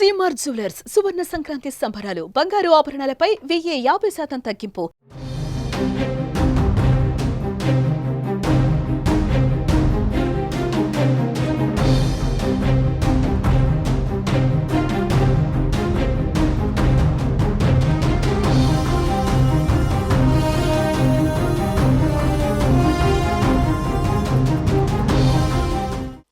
CMR jewellers సువర్ణ సంక్రాంతి సంబరాలు బంగారు ఆభరణాలపై 50% తగ్గింపు.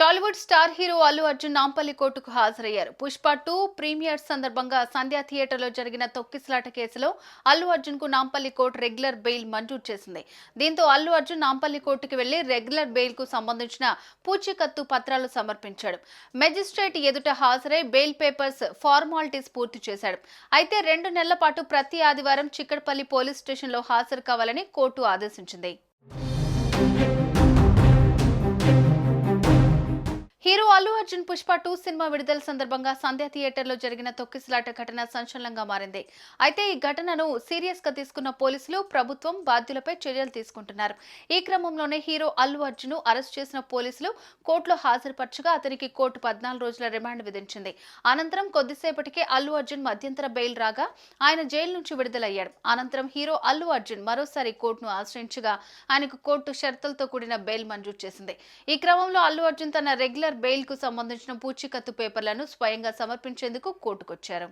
టాలీవుడ్ స్టార్ హీరో అల్లు అర్జున్ నాంపల్లి కోర్టుకు హాజరయ్యారు. పుష్ప 2 ప్రీమియర్ సందర్భంగా సంధ్యా థియేటర్లో జరిగిన తొక్కిసలాట కేసులో అల్లు అర్జున్ కు నాంపల్లి కోర్టు రెగ్యులర్ బెయిల్ మంజూరు చేసింది. దీంతో అల్లు అర్జున్ నాంపల్లి కోర్టుకు వెళ్లి రెగ్యులర్ బెయిల్ కు సంబంధించిన పూచీకత్తు పత్రాలు సమర్పించాడు. మెజిస్ట్రేట్ ఎదుట హాజరై బెయిల్ పేపర్స్ ఫార్మాలిటీస్ పూర్తి చేశాడు. అయితే 2 నెలల పాటు ప్రతి ఆదివారం చిక్కడపల్లి పోలీస్ స్టేషన్లో హాజరు కావాలని కోర్టు ఆదేశించింది. హీరో అల్లు అర్జున్ పుష్ప 2 సినిమా విడుదల సందర్భంగా సంధ్యా థియేటర్లో జరిగిన తొక్కిసలాట ఘటన సంచలనంగా మారింది. అయితే ఈ ఘటనను సీరియస్ గా తీసుకున్న పోలీసులు ప్రభుత్వం బాధ్యులపై చర్యలు తీసుకుంటున్నారు. ఈ క్రమంలోనే హీరో అల్లు అర్జున్ అరెస్ట్ చేసిన పోలీసులు కోర్టులో హాజరుపరచగా అతనికి కోర్టు 14 రోజుల రిమాండ్ విధించింది. అనంతరం కొద్దిసేపటికే అల్లు అర్జున్ మధ్యంతర బెయిల్ రాగా ఆయన జైలు నుంచి విడుదలయ్యాడు. అనంతరం హీరో అల్లు అర్జున్ మరోసారి కోర్టును ఆశ్రయించగా ఆయనకు కోర్టు షరతులతో కూడిన బెయిల్ మంజూరు చేసింది. ఈ క్రమంలో అల్లు అర్జున్ తన రెగ్యులర్ బెయిల్ కు సంబంధించిన పూచీకత్తు పేపర్లను స్వయంగా సమర్పించేందుకు కోర్టుకొచ్చారు.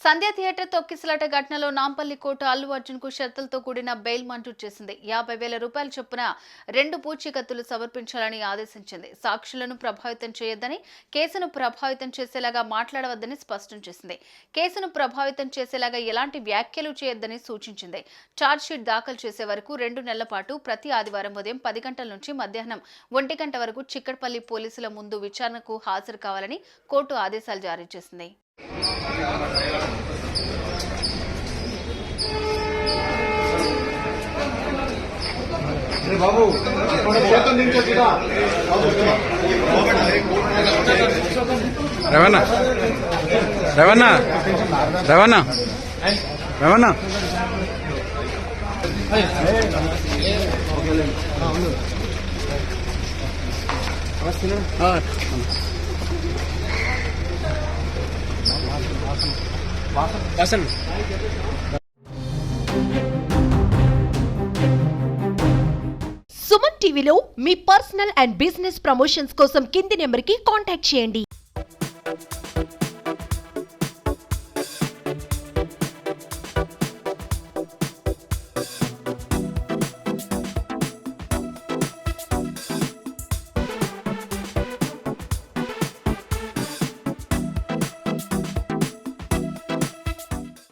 సంధ్యా థియేటర్ తొక్కిసలాట ఘటనలో నాంపల్లి కోర్టు అల్లు అర్జున్ కు షరతులతో కూడిన బెయిల్ మంజూరు చేసింది. 50,000 రూపాయల చొప్పున 2 పూచీకత్తులు సమర్పించాలని ఆదేశించింది. సాక్షులను ప్రభావితం చేయొద్దని, కేసును ప్రభావితం చేసేలాగా మాట్లాడవద్దని స్పష్టం చేసింది. కేసును ప్రభావితం చేసేలాగా ఎలాంటి వ్యాఖ్యలు చేయొద్దని సూచించింది. ఛార్జ్షీట్ దాఖలు చేసే వరకు 2 నెలల పాటు ప్రతి ఆదివారం ఉదయం 10 గంటల నుంచి మధ్యాహ్నం 1 గంట వరకు చిక్కడపల్లి పోలీసుల ముందు విచారణకు హాజరు కావాలని కోర్టు ఆదేశాలు జారీ చేసింది. రవణ రవణ రవణ రవణ సుమన్ టీవీలో మీ పర్సనల్ అండ్ బిజినెస్ ప్రమోషన్స్ కోసం కింది నెంబర్కి కాంటాక్ట్ చేయండి.